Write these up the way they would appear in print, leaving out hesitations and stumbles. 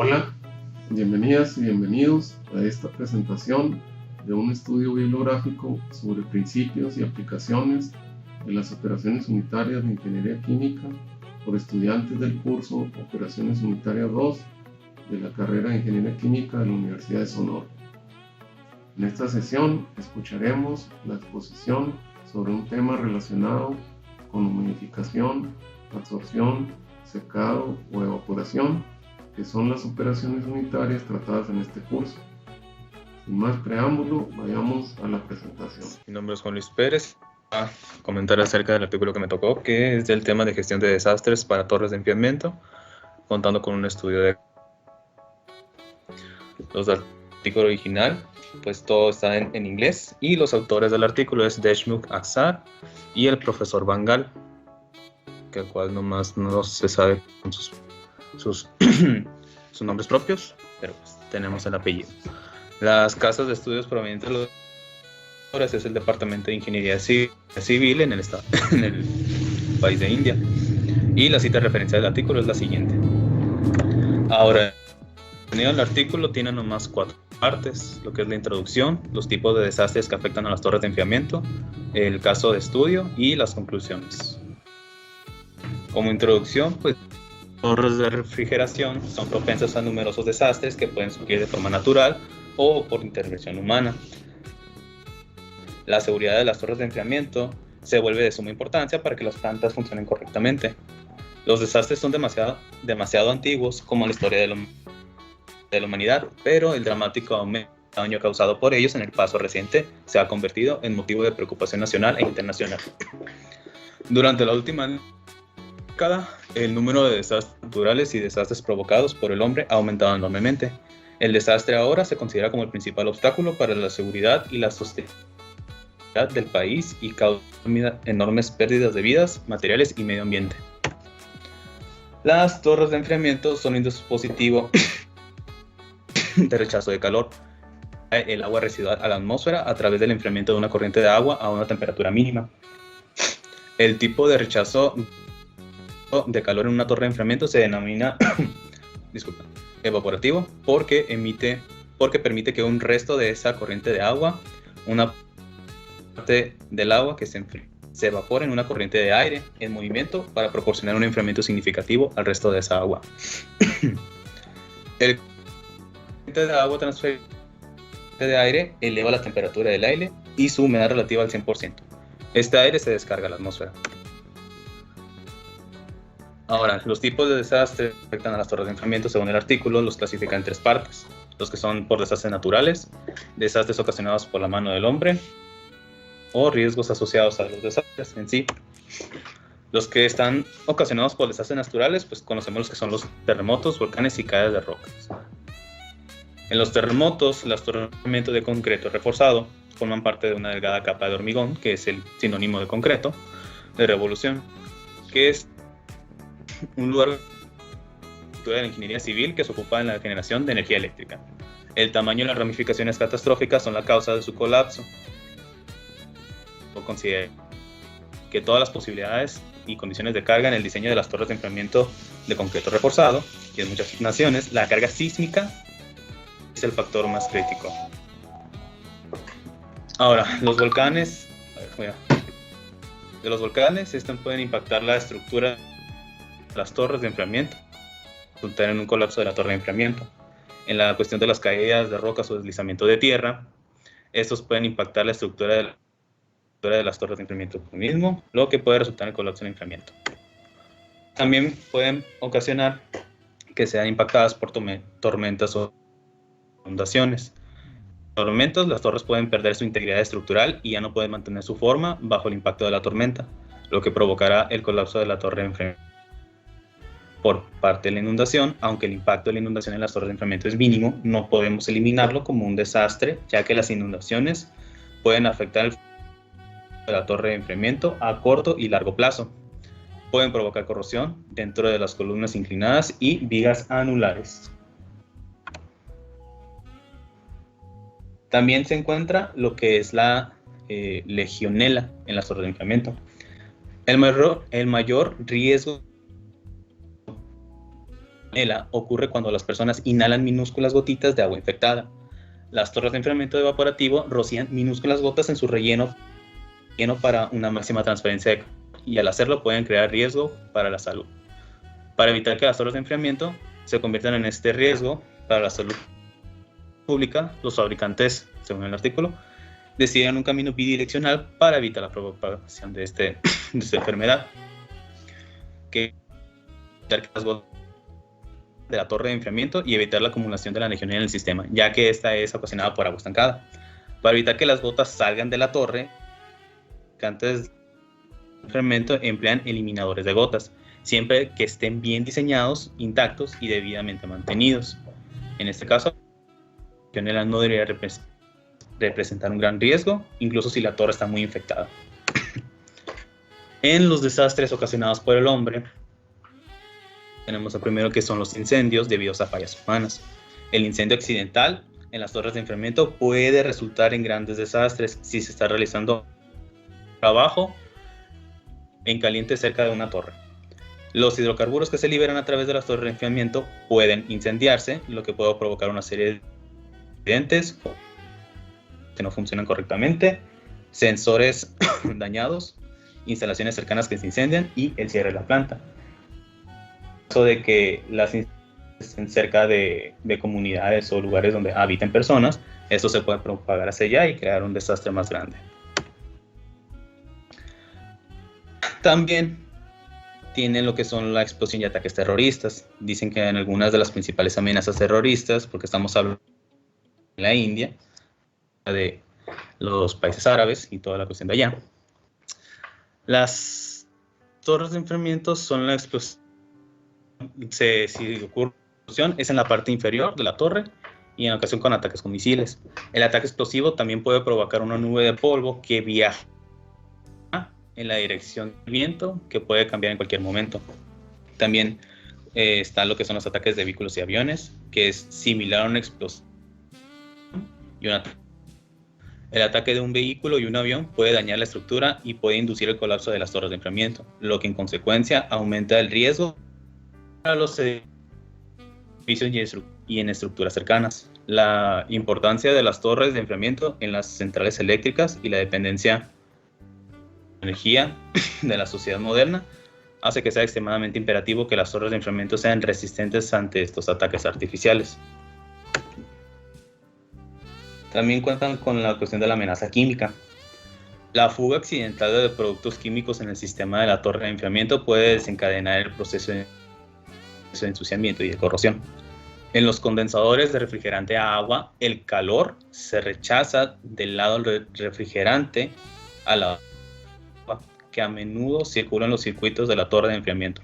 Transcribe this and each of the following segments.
Hola, bienvenidas y bienvenidos a esta presentación de un estudio bibliográfico sobre principios y aplicaciones de las operaciones unitarias de ingeniería química por estudiantes del curso Operaciones Unitarias 2 de la carrera de Ingeniería Química de la Universidad de Sonora. En esta sesión escucharemos la exposición sobre un tema relacionado con humidificación, absorción, secado o evaporación, que son las operaciones unitarias tratadas en este curso. Sin más preámbulo, vayamos a la presentación. Mi nombre es Juan Luis Pérez. A comentar acerca del artículo que me tocó, que es del tema de gestión de desastres para torres de enfriamiento, contando con un estudio de los artículo original, pues todo está en inglés, y los autores del artículo es Deshmukh Azar y el profesor Bangal, que el cual nomás no se sabe con sus nombres propios, pero pues tenemos el apellido. Las casas de estudios provenientes de los autores es el Departamento de Ingeniería Civil en el país de India, y la cita de referencia del artículo es la siguiente. Ahora, el artículo tiene nomás 4 partes, lo que es la introducción, los tipos de desastres que afectan a las torres de enfriamiento, el caso de estudio y las conclusiones. Como introducción, pues torres de refrigeración son propensas a numerosos desastres que pueden surgir de forma natural o por intervención humana. La seguridad de las torres de enfriamiento se vuelve de suma importancia para que las plantas funcionen correctamente. Los desastres son demasiado antiguos como la historia de la humanidad, pero el dramático daño causado por ellos en el paso reciente se ha convertido en motivo de preocupación nacional e internacional. Durante la última década, el número de desastres naturales y desastres provocados por el hombre ha aumentado enormemente. El desastre ahora se considera como el principal obstáculo para la seguridad y la sostenibilidad del país y causa enormes pérdidas de vidas, materiales y medio ambiente. Las torres de enfriamiento son un dispositivo de rechazo de calor. El agua residual a la atmósfera a través del enfriamiento de una corriente de agua a una temperatura mínima. El tipo de rechazo de calor en una torre de enfriamiento se denomina evaporativo porque permite que un resto de esa corriente de agua, una parte del agua que se enfríe, se evapora en una corriente de aire en movimiento para proporcionar un enfriamiento significativo al resto de esa agua. El corriente de agua transferida de aire eleva la temperatura del aire y su humedad relativa al 100%. Este aire se descarga a la atmósfera. Ahora, los tipos de desastres que afectan a las torres de enfriamiento según el artículo los clasifica en 3 partes. Los que son por desastres naturales, desastres ocasionados por la mano del hombre o riesgos asociados a los desastres en sí. Los que están ocasionados por desastres naturales, pues conocemos los que son los terremotos, volcanes y caídas de rocas. En los terremotos, las torres de enfriamiento de concreto reforzado forman parte de una delgada capa de hormigón, que es el sinónimo de concreto, de revolución, que es un lugar de la ingeniería civil que se ocupa en la generación de energía eléctrica. El tamaño y las ramificaciones catastróficas son la causa de su colapso. Considera que todas las posibilidades y condiciones de carga en el diseño de las torres de enfriamiento de concreto reforzado, y en muchas naciones, la carga sísmica es el factor más crítico. Ahora, los volcanes, estos pueden impactar la estructura de las torres de enfriamiento, resultar en un colapso de la torre de enfriamiento. En la cuestión de las caídas de rocas o deslizamiento de tierra, estos pueden impactar la estructura de las torres de enfriamiento mismo, lo que puede resultar en el colapso del enfriamiento. También pueden ocasionar que sean impactadas por tormentas o inundaciones. En tormentas, las torres pueden perder su integridad estructural y ya no pueden mantener su forma bajo el impacto de la tormenta, lo que provocará el colapso de la torre de enfriamiento. Por parte de la inundación, aunque el impacto de la inundación en las torres de enfriamiento es mínimo, no podemos eliminarlo como un desastre, ya que las inundaciones pueden afectar el de la torre de enfriamiento a corto y largo plazo. Pueden provocar corrosión dentro de las columnas inclinadas y vigas anulares. También se encuentra lo que es la legionela en las torres de enfriamiento. El mayor riesgo ocurre cuando las personas inhalan minúsculas gotitas de agua infectada. Las torres de enfriamiento evaporativo rocían minúsculas gotas en su relleno para una máxima transferencia de calor, y al hacerlo pueden crear riesgo para la salud. Para evitar que las torres de enfriamiento se conviertan en este riesgo para la salud pública, los fabricantes, según el artículo, deciden un camino bidireccional para evitar la propagación de esta enfermedad, que evitar las gotas de la torre de enfriamiento y evitar la acumulación de la legionela en el sistema, ya que esta es ocasionada por agua estancada. Para evitar que las gotas salgan de la torre, antes del enfriamiento emplean eliminadores de gotas, siempre que estén bien diseñados, intactos y debidamente mantenidos. En este caso, la legionela no debería representar un gran riesgo, incluso si la torre está muy infectada. En los desastres ocasionados por el hombre, tenemos el primero, que son los incendios debidos a fallas humanas. El incendio accidental en las torres de enfriamiento puede resultar en grandes desastres si se está realizando trabajo en caliente cerca de una torre. Los hidrocarburos que se liberan a través de las torres de enfriamiento pueden incendiarse, lo que puede provocar una serie de accidentes que no funcionan correctamente, sensores dañados, instalaciones cercanas que se incendian y el cierre de la planta. En caso de que las estén cerca de comunidades o lugares donde habiten personas, esto se puede propagar hacia allá y crear un desastre más grande. También tienen lo que son la explosión y ataques terroristas. Dicen que en algunas de las principales amenazas terroristas, porque estamos hablando de la India, de los países árabes y toda la cuestión de allá, las torres de enfriamiento son la explosión. Si ocurre explosión es en la parte inferior de la torre y en ocasión con ataques con misiles. El ataque explosivo también puede provocar una nube de polvo que viaja en la dirección del viento, que puede cambiar en cualquier momento. También está lo que son los ataques de vehículos y aviones, que es similar a una explosión y un ataque. El ataque de un vehículo y un avión puede dañar la estructura y puede inducir el colapso de las torres de enfriamiento, lo que en consecuencia aumenta el riesgo para los edificios y en estructuras cercanas. La importancia de las torres de enfriamiento en las centrales eléctricas y la dependencia de energía de la sociedad moderna hace que sea extremadamente imperativo que las torres de enfriamiento sean resistentes ante estos ataques artificiales. También cuentan con la cuestión de la amenaza química. La fuga accidental de productos químicos en el sistema de la torre de enfriamiento puede desencadenar el proceso de ensuciamiento y de corrosión. En los condensadores de refrigerante a agua, el calor se rechaza del lado del refrigerante a la agua, que a menudo circula en los circuitos de la torre de enfriamiento.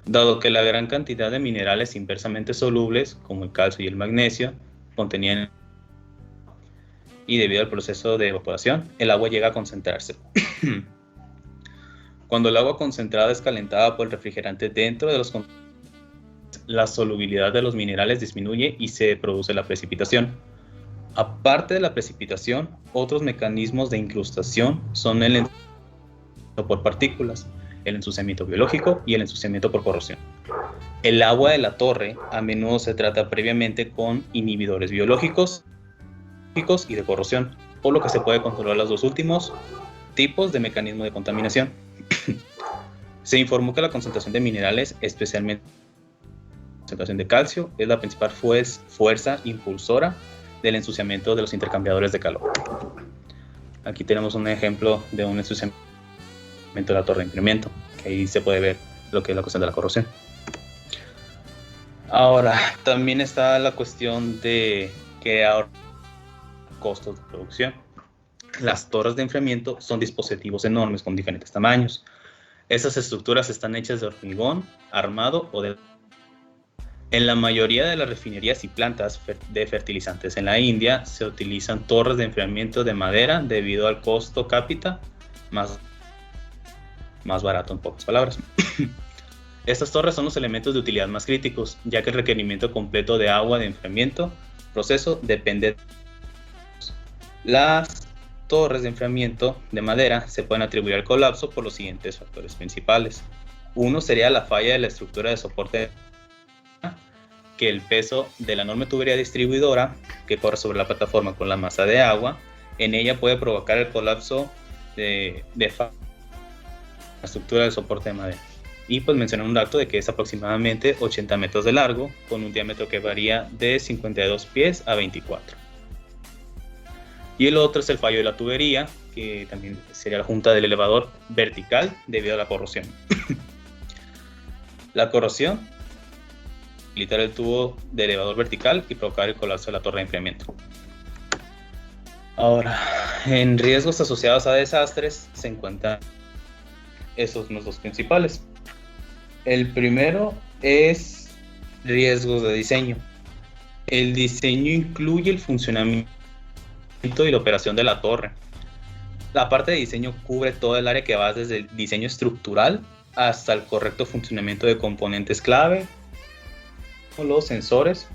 Dado que la gran cantidad de minerales inversamente solubles, como el calcio y el magnesio, contenían y debido al proceso de evaporación, el agua llega a concentrarse. Cuando el agua concentrada es calentada por el refrigerante dentro de los contenedores, la solubilidad de los minerales disminuye y se produce la precipitación. Aparte de la precipitación, otros mecanismos de incrustación son el ensuciamiento por partículas, el ensuciamiento biológico y el ensuciamiento por corrosión. El agua de la torre a menudo se trata previamente con inhibidores biológicos y de corrosión, por lo que se puede controlar los dos últimos tipos de mecanismo de contaminación. Se informó que la concentración de minerales, especialmente la concentración de calcio, es la principal fuerza impulsora del ensuciamiento de los intercambiadores de calor. Aquí tenemos un ejemplo de un ensuciamiento de la torre de enfriamiento, que ahí se puede ver lo que es la cuestión de la corrosión. Ahora, también está la cuestión de que ahora costos de producción. Las torres de enfriamiento son dispositivos enormes con diferentes tamaños. Estas estructuras están hechas de hormigón armado o de... En la mayoría de las refinerías y plantas de fertilizantes en la India se utilizan torres de enfriamiento de madera debido al costo cápita más barato, en pocas palabras. Estas torres son los elementos de utilidad más críticos, ya que el requerimiento completo de agua de enfriamiento proceso depende. Las torres de enfriamiento de madera se pueden atribuir al colapso por los siguientes factores principales. Uno sería la falla de la estructura de soporte. que el peso de la enorme tubería distribuidora que corre sobre la plataforma con la masa de agua, en ella puede provocar el colapso de la estructura del soporte de madera. Y pues mencioné un dato de que es aproximadamente 80 metros de largo, con un diámetro que varía de 52 pies a 24. Y el otro es el fallo de la tubería, que también sería la junta del elevador vertical debido a la corrosión. La corrosión debilitar el tubo de elevador vertical y provocar el colapso de la torre de enfriamiento. Ahora, en riesgos asociados a desastres se encuentran esos los dos principales. El primero es riesgos de diseño. El diseño incluye el funcionamiento y la operación de la torre. La parte de diseño cubre todo el área que va desde el diseño estructural hasta el correcto funcionamiento de componentes clave, como los sensores,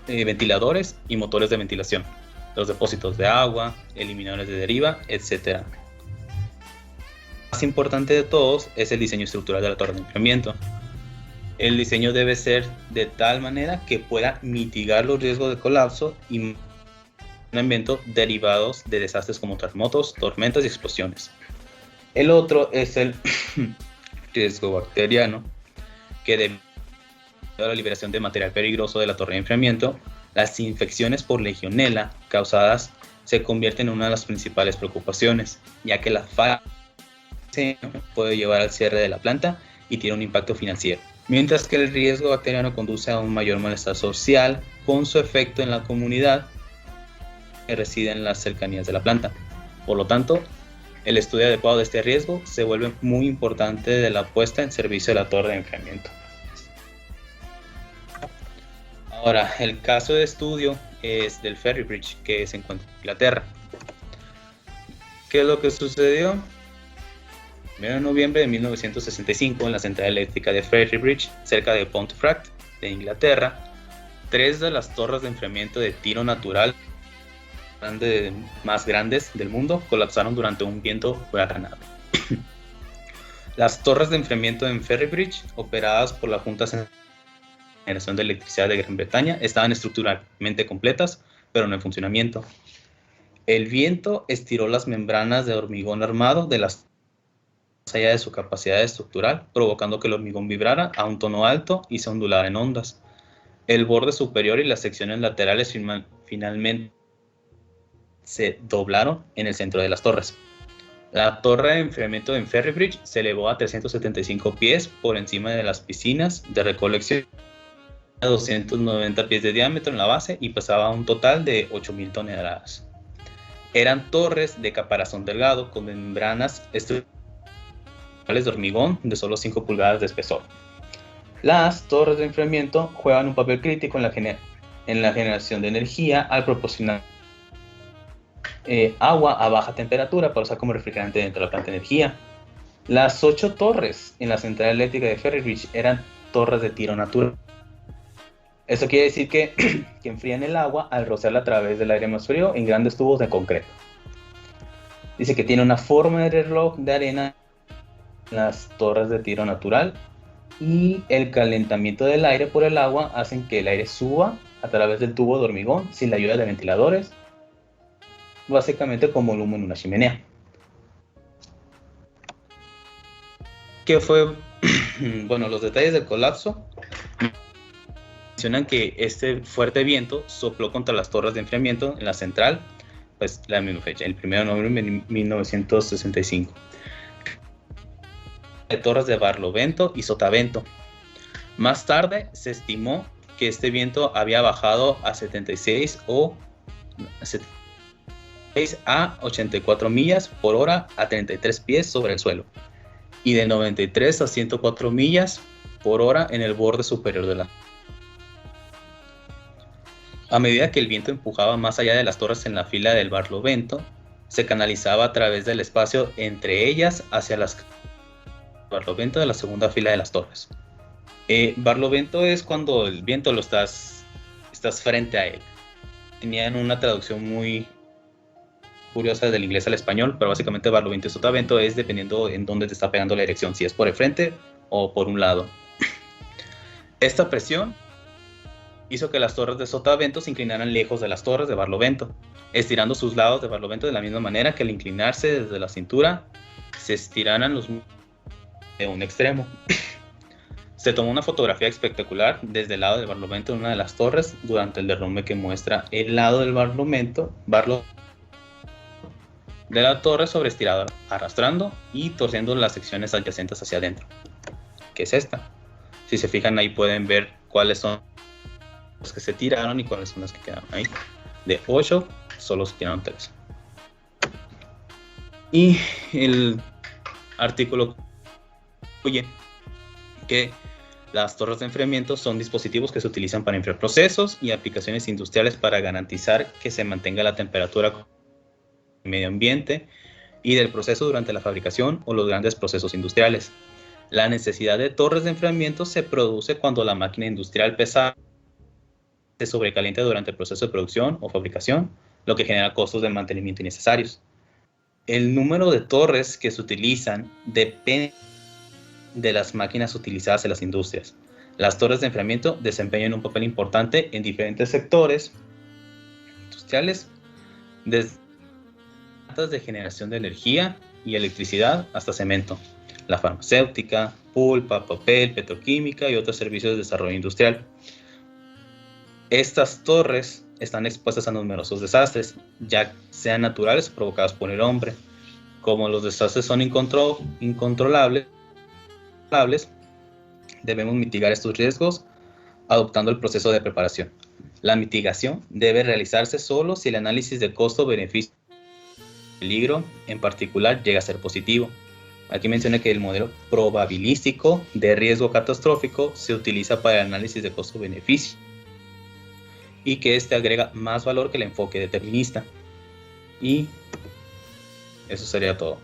ventiladores y motores de ventilación, los depósitos de agua, eliminadores de deriva, etc. El más importante de todos es el diseño estructural de la torre de enfriamiento. El diseño debe ser de tal manera que pueda mitigar los riesgos de colapso y mantenimiento derivados de desastres como terremotos, tormentas y explosiones. El otro es el riesgo bacteriano, que debido a la liberación de material peligroso de la torre de enfriamiento, las infecciones por legionela causadas se convierten en una de las principales preocupaciones, ya que la falla puede llevar al cierre de la planta y tiene un impacto financiero, mientras que el riesgo bacteriano conduce a un mayor malestar social con su efecto en la comunidad que reside en las cercanías de la planta. Por lo tanto, el estudio adecuado de este riesgo se vuelve muy importante de la puesta en servicio de la torre de enfriamiento. Ahora, el caso de estudio es del Ferry Bridge, que se encuentra en Inglaterra. ¿Qué es lo que sucedió? El 1 de noviembre de 1965, en la central eléctrica de Ferry Bridge, cerca de Pontefract, de Inglaterra, 3 de las torres de enfriamiento de tiro natural más grandes del mundo colapsaron durante un viento huracanado. Las torres de enfriamiento en Ferry Bridge, operadas por la Junta de Generación de Electricidad de Gran Bretaña, estaban estructuralmente completas, pero no en funcionamiento. El viento estiró las membranas de hormigón armado de las más allá de su capacidad estructural, provocando que el hormigón vibrara a un tono alto y se ondulara en ondas. El borde superior y las secciones laterales finalmente se doblaron en el centro de las torres. La torre de enfriamiento en Ferry Bridge se elevó a 375 pies por encima de las piscinas de recolección, a 290 pies de diámetro en la base y pesaba un total de 8.000 toneladas. Eran torres de caparazón delgado con membranas estructurales de hormigón de solo 5 pulgadas de espesor. Las torres de enfriamiento juegan un papel crítico en la generación de energía al proporcionar agua a baja temperatura para usar como refrigerante dentro de la planta de energía. Las 8 torres en la central eléctrica de Ferry Bridge eran torres de tiro natural. Eso quiere decir que enfrían el agua al rociarla a través del aire más frío en grandes tubos de concreto. Dice que tiene una forma de reloj de arena en las torres de tiro natural, y el calentamiento del aire por el agua hacen que el aire suba a través del tubo de hormigón sin la ayuda de ventiladores, básicamente como el humo en una chimenea. ¿Qué fue? Bueno, los detalles del colapso mencionan que este fuerte viento sopló contra las torres de enfriamiento en la central, pues la misma fecha, el 1 de noviembre de 1965. De torres de Barlovento y Sotavento. Más tarde se estimó que este viento había bajado a 76 a 84 millas por hora a 33 pies sobre el suelo, y de 93 a 104 millas por hora en el borde superior de la. A medida que el viento empujaba más allá de las torres en la fila del Barlovento, se canalizaba a través del espacio entre ellas hacia las Barlovento de la segunda fila de las torres. Barlovento es cuando el viento lo estás frente a él. Tenían una traducción muy curiosa del inglés al español, pero básicamente Barlovento y Sotavento es dependiendo en dónde te está pegando la dirección, si es por el frente o por un lado. Esta presión hizo que las torres de sotavento se inclinaran lejos de las torres de barlovento, estirando sus lados de barlovento de la misma manera que al inclinarse desde la cintura se estiraran los de un extremo. Se tomó una fotografía espectacular desde el lado del barlovento de una de las torres durante el derrumbe que muestra el lado del barlovento de la torre sobreestirado, arrastrando y torciendo las secciones adyacentes hacia adentro, que es esta. Si se fijan ahí pueden ver cuáles son los que se tiraron y cuáles son las que quedaron ahí. De 8 solo se tiraron 3. Y el artículo concluye que las torres de enfriamiento son dispositivos que se utilizan para enfriar procesos y aplicaciones industriales para garantizar que se mantenga la temperatura del medio ambiente y del proceso durante la fabricación o los grandes procesos industriales. La necesidad de torres de enfriamiento se produce cuando la máquina industrial pesada se sobrecalienta durante el proceso de producción o fabricación, lo que genera costos de mantenimiento innecesarios. El número de torres que se utilizan depende de las máquinas utilizadas en las industrias. Las torres de enfriamiento desempeñan un papel importante en diferentes sectores industriales, desde plantas de generación de energía y electricidad hasta cemento, la farmacéutica, pulpa, papel, petroquímica y otros servicios de desarrollo industrial. Estas torres están expuestas a numerosos desastres, ya sean naturales o provocados por el hombre. Como los desastres son incontrolables, debemos mitigar estos riesgos adoptando el proceso de preparación. La mitigación debe realizarse solo si el análisis de costo-beneficio peligro en particular llega a ser positivo. Aquí menciona que el modelo probabilístico de riesgo catastrófico se utiliza para el análisis de costo-beneficio y que este agrega más valor que el enfoque determinista. Y eso sería todo.